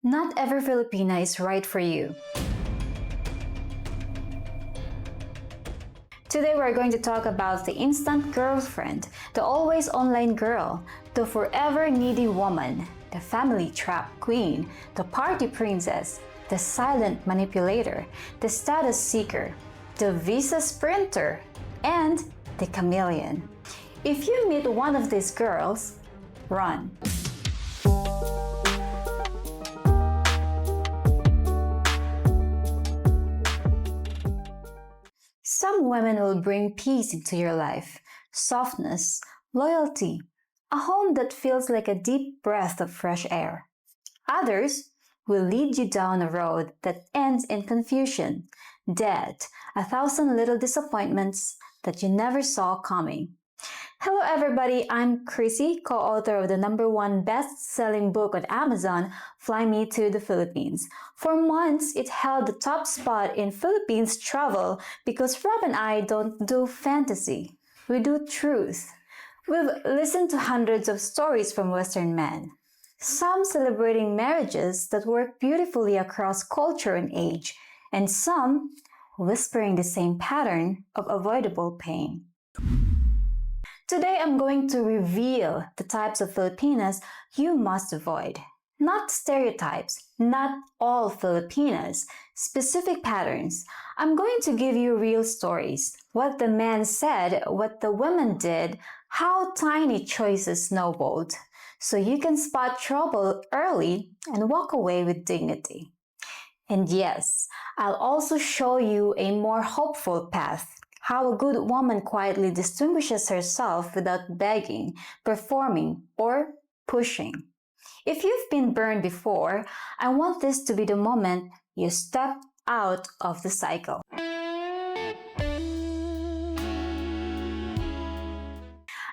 Not every Filipina is right for you. Today we're going to talk about the instant girlfriend, the always online girl, the forever needy woman, the family trap queen, the party princess, the silent manipulator, the status seeker, the visa sprinter, and the chameleon. If you meet one of these girls, run. Some women will bring peace into your life, softness, loyalty, a home that feels like a deep breath of fresh air. Others will lead you down a road that ends in confusion, debt, 1,000 little disappointments that you never saw coming. Hello everybody, I'm Chrissy, co-author of the #1 best-selling book on Amazon, Fly Me to the Philippines. For months, it held the top spot in Philippines travel because Rob and I don't do fantasy. We do truth. We've listened to hundreds of stories from Western men, some celebrating marriages that work beautifully across culture and age, and some whispering the same pattern of avoidable pain. Today, I'm going to reveal the types of Filipinas you must avoid. Not stereotypes, not all Filipinas, specific patterns. I'm going to give you real stories. What the man said, what the women did, how tiny choices snowballed. So you can spot trouble early and walk away with dignity. And yes, I'll also show you a more hopeful path. How a good woman quietly distinguishes herself without begging, performing, or pushing. If you've been burned before, I want this to be the moment you step out of the cycle.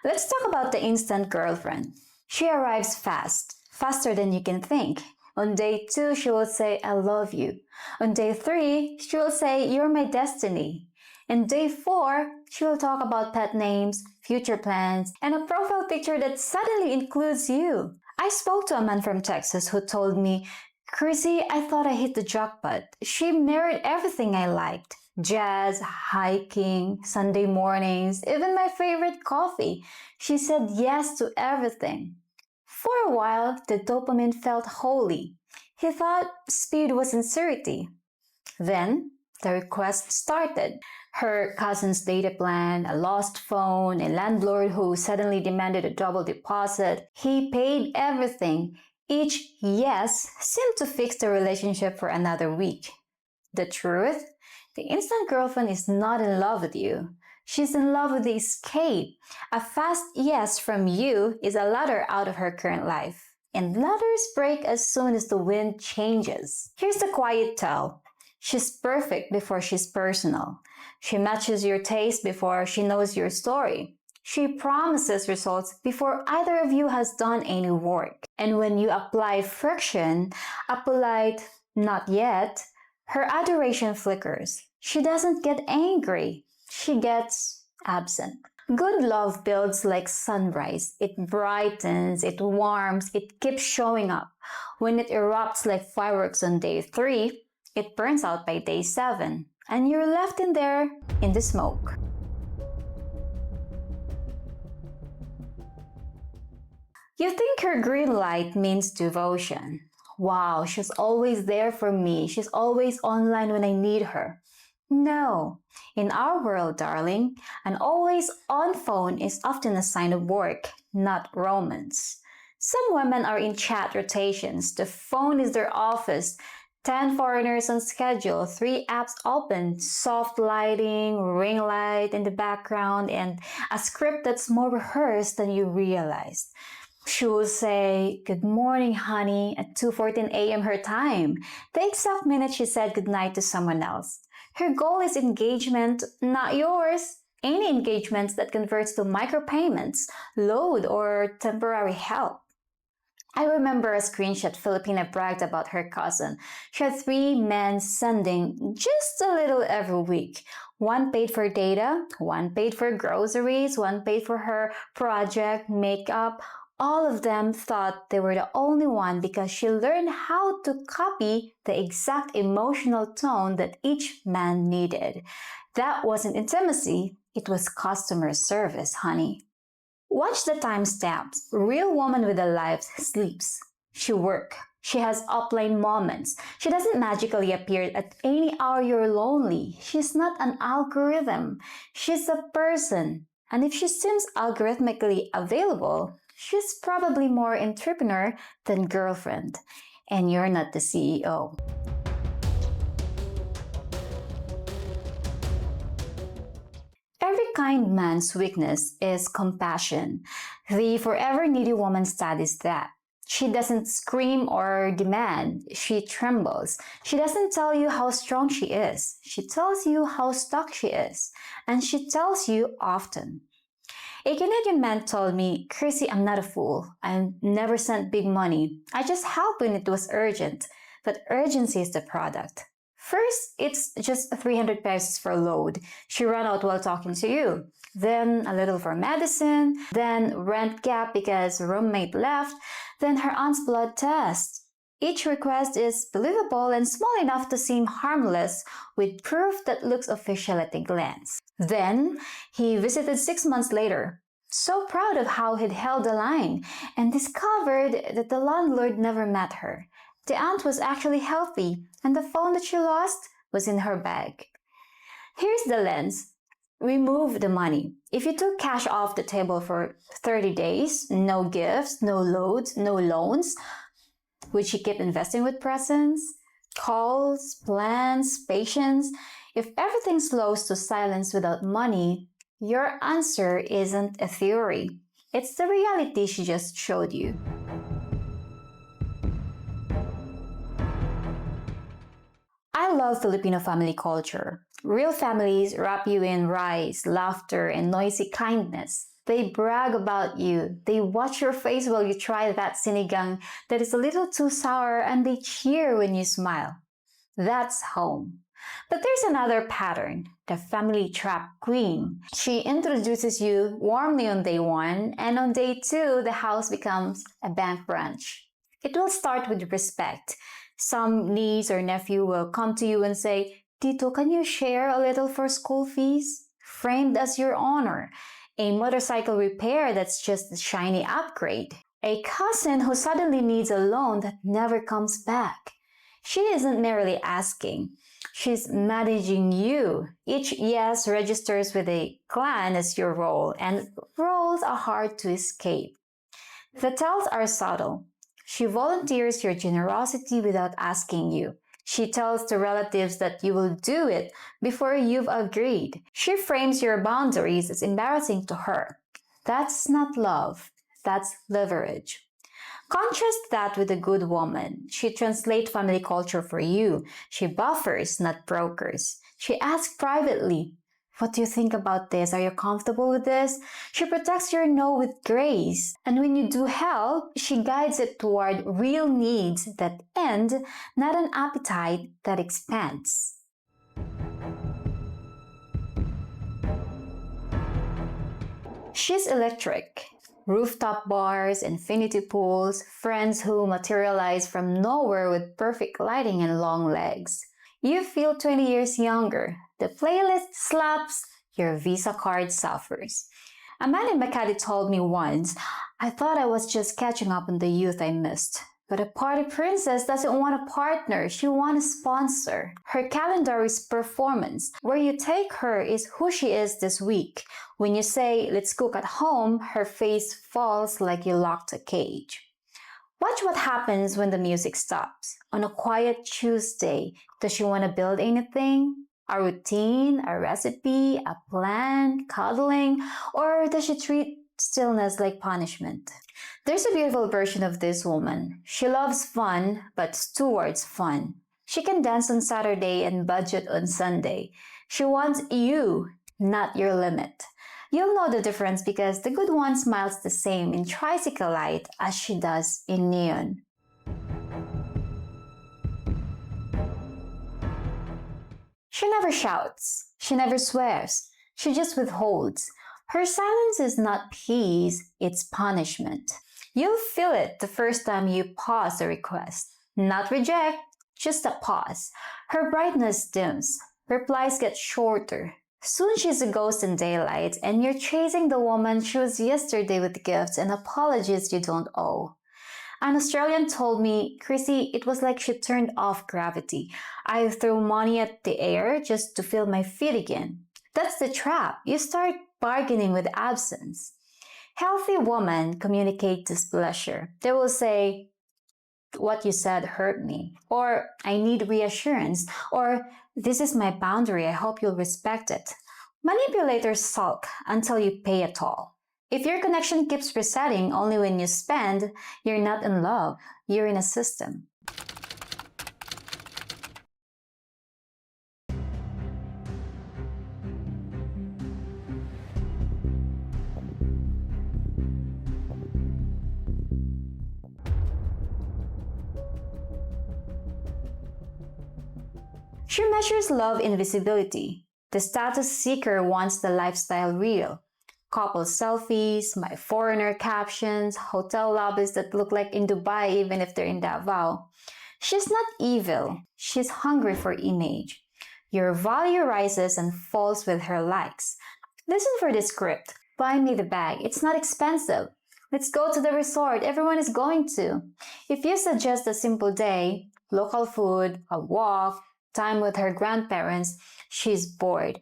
Let's talk about the instant girlfriend. She arrives fast, faster than you can think. On day 2, she will say, I love you. On day 3, she will say, you're my destiny. And day 4, she will talk about pet names, future plans, and a profile picture that suddenly includes you. I spoke to a man from Texas who told me, Chrissy, I thought I hit the jackpot. She married everything I liked. Jazz, hiking, Sunday mornings, even my favorite coffee. She said yes to everything. For a while, the dopamine felt holy. He thought speed was sincerity. Then, the request started. Her cousin's data plan, a lost phone, a landlord who suddenly demanded a double deposit. He paid everything. Each yes seemed to fix the relationship for another week. The truth? The instant girlfriend is not in love with you. She's in love with the escape. A fast yes from you is a ladder out of her current life. And ladders break as soon as the wind changes. Here's the quiet tell. She's perfect before she's personal. She matches your taste before she knows your story. She promises results before either of you has done any work. And when you apply friction, a polite, not yet, her adoration flickers. She doesn't get angry. She gets absent. Good love builds like sunrise. It brightens, it warms, it keeps showing up. When it erupts like fireworks on day 3, it burns out by day 7, and you're left in there in the smoke. You think her green light means devotion. Wow, she's always there for me. She's always online when I need her. No. In our world, darling, an always on phone is often a sign of work, not romance. Some women are in chat rotations. The phone is their office. 10 foreigners on schedule, 3 apps open, soft lighting, ring light in the background, and a script that's more rehearsed than you realized. She will say, good morning, honey, at 2:14 a.m. her time, the exact minute she said goodnight to someone else. Her goal is engagement, not yours. Any engagements that converts to micropayments, load, or temporary help. I remember a screenshot Filipina bragged about her cousin. She had 3 men sending just a little every week. One paid for data, one paid for groceries, one paid for her project, makeup, All of them thought they were the only one because she learned how to copy the exact emotional tone that each man needed. That wasn't intimacy, it was customer service, honey. Watch the timestamps. Real woman with a life sleeps. She works. She has offline moments. She doesn't magically appear at any hour you're lonely. She's not an algorithm. She's a person. And if she seems algorithmically available, she's probably more entrepreneur than girlfriend. And you're not the CEO. Every kind man's weakness is compassion. The forever needy woman studies that. She doesn't scream or demand. She trembles. She doesn't tell you how strong she is. She tells you how stuck she is. And she tells you often. A Canadian man told me, Chrissy, I'm not a fool. I never sent big money. I just helped when it was urgent. But urgency is the product. First, it's just 300 pesos for a load. She ran out while talking to you. Then a little for medicine. Then rent gap because roommate left. Then her aunt's blood test. Each request is believable and small enough to seem harmless with proof that looks official at a glance. Then he visited 6 months later, so proud of how he'd held the line, and discovered that the landlord never met her. The aunt was actually healthy, and the phone that she lost was in her bag. Here's the lens. Remove the money. If you took cash off the table for 30 days, no gifts, no loads, no loans, would she keep investing with presents, calls, plans, patience? If everything slows to silence without money, your answer isn't a theory. It's the reality she just showed you. I love Filipino family culture. Real families wrap you in rice, laughter, and noisy kindness. They brag about you. They watch your face while you try that sinigang that is a little too sour, and they cheer when you smile. That's home. But there's another pattern, the family trap queen. She introduces you warmly on day 1, and on day 2, the house becomes a bank branch. It will start with respect. Some niece or nephew will come to you and say, Tito, can you share a little for school fees? Framed as your honor. A motorcycle repair that's just a shiny upgrade. A cousin who suddenly needs a loan that never comes back. She isn't merely asking. She's managing you. Each yes registers with a clan as your role, and roles are hard to escape. The tells are subtle. She volunteers your generosity without asking you. She tells the relatives that you will do it before you've agreed. She frames your boundaries as embarrassing to her. That's not love. That's leverage. Contrast that with a good woman. She translates family culture for you. She buffers, not brokers. She asks privately, what do you think about this? Are you comfortable with this? She protects your no with grace. And when you do help, she guides it toward real needs that end, not an appetite that expands. She's electric. Rooftop bars, infinity pools, friends who materialize from nowhere with perfect lighting and long legs. You feel 20 years younger. The playlist slaps, your Visa card suffers. A man in Makati told me once, I thought I was just catching up on the youth I missed. But a party princess doesn't want a partner, she wants a sponsor. Her calendar is performance. Where you take her is who she is this week. When you say, let's cook at home, her face falls like you locked a cage. Watch what happens when the music stops. On a quiet Tuesday, does she want to build anything? A routine, a recipe, a plan, cuddling, or does she treat stillness like punishment? There's a beautiful version of this woman. She loves fun, but stewards fun. She can dance on Saturday and budget on Sunday. She wants you, not your limit. You'll know the difference because the good one smiles the same in tricycle light as she does in neon. She never shouts. She never swears. She just withholds. Her silence is not peace, it's punishment. You'll feel it the first time you pause a request. Not reject, just a pause. Her brightness dims. Replies get shorter. Soon she's a ghost in daylight, and you're chasing the woman she was yesterday with gifts and apologies you don't owe. An Australian told me, Chrissy, it was like she turned off gravity. I threw money at the air just to feel my feet again. That's the trap. You start bargaining with absence. Healthy women communicate displeasure. They will say, what you said hurt me, or I need reassurance, or this is my boundary, I hope you'll respect it. Manipulators sulk until you pay a toll. If your connection keeps resetting only when you spend, you're not in love, you're in a system. She measures love in visibility. The status seeker wants the lifestyle real. Couple selfies, my foreigner captions, hotel lobbies that look like in Dubai even if they're in Davao. She's not evil. She's hungry for image. Your value rises and falls with her likes. Listen for this script. Buy me the bag. It's not expensive. Let's go to the resort. Everyone is going to. If you suggest a simple day, local food, a walk, time with her grandparents, she's bored.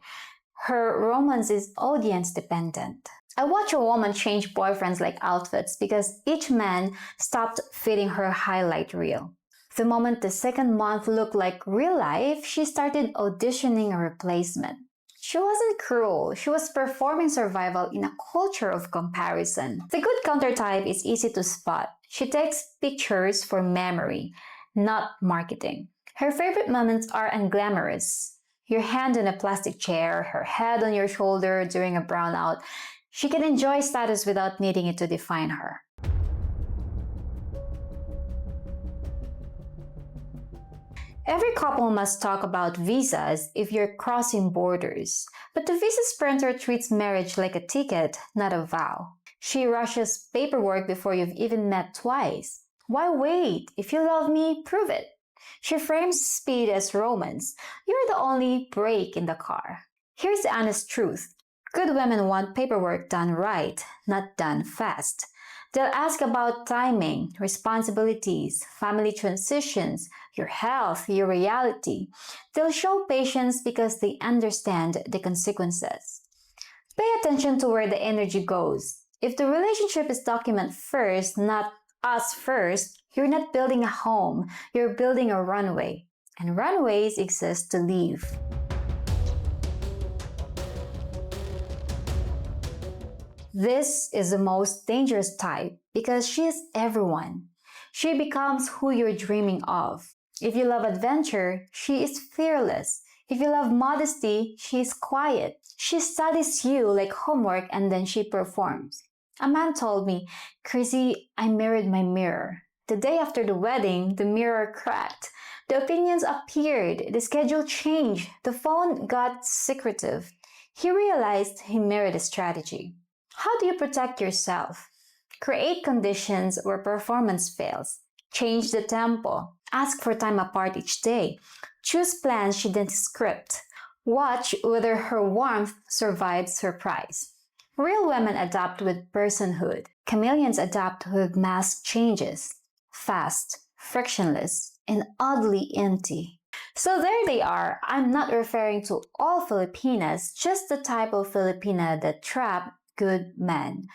Her romance is audience dependent. I watch a woman change boyfriends like outfits because each man stopped fitting her highlight reel. The moment the second month looked like real life, she started auditioning a replacement. She wasn't cruel. She was performing survival in a culture of comparison. The good countertype is easy to spot. She takes pictures for memory, not marketing. Her favorite moments are unglamorous. Your hand on a plastic chair, her head on your shoulder during a brownout. She can enjoy status without needing it to define her. Every couple must talk about visas if you're crossing borders. But the visa sprinter treats marriage like a ticket, not a vow. She rushes paperwork before you've even met twice. Why wait? If you love me, prove it. She frames speed as romance. You're the only brake in the car. Here's the honest truth. Good women want paperwork done right, not done fast. They'll ask about timing, responsibilities, family transitions, your health, your reality. They'll show patience because they understand the consequences. Pay attention to where the energy goes. If the relationship is document first, not us first, you're not building a home, you're building a runway. And runways exist to leave. This is the most dangerous type because she is everyone. She becomes who you're dreaming of. If you love adventure, she is fearless. If you love modesty, she is quiet. She studies you like homework and then she performs. A man told me, Chrissy, I mirrored my mirror. The day after the wedding, the mirror cracked. The opinions appeared. The schedule changed. The phone got secretive. He realized he mirrored a strategy. How do you protect yourself? Create conditions where performance fails. Change the tempo. Ask for time apart each day. Choose plans she didn't script. Watch whether her warmth survives surprise. Real women adapt with personhood. Chameleons adapt with mass changes. Fast, frictionless, and oddly empty. So there they are. I'm not referring to all Filipinas, just the type of Filipina that trap good men.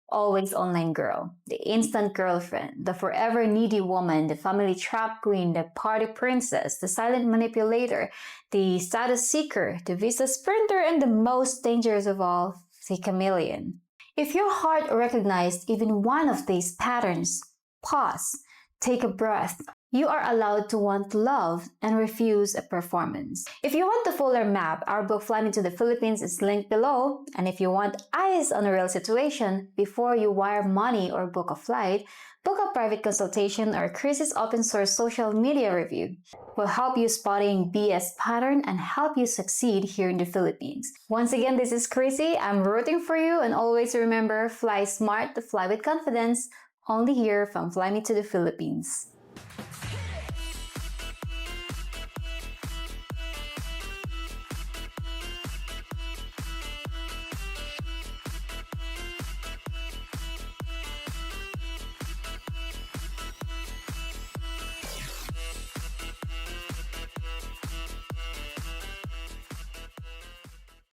Always online girl, the instant girlfriend, the forever needy woman, the family trap queen, the party princess, the silent manipulator, the status seeker, the visa sprinter, and the most dangerous of all, the chameleon. If your heart recognized even one of these patterns, pause, take a breath. You are allowed to want love and refuse a performance. If you want the fuller map, our book Fly Me to the Philippines is linked below. And if you want eyes on a real situation before you wire money or book a flight, book a private consultation or Chrissy's open source social media review. Will help you spotting BS pattern and help you succeed here in the Philippines. Once again, this is Chrissy. I'm rooting for you and always remember, fly smart to fly with confidence. Only here from Fly Me to the Philippines.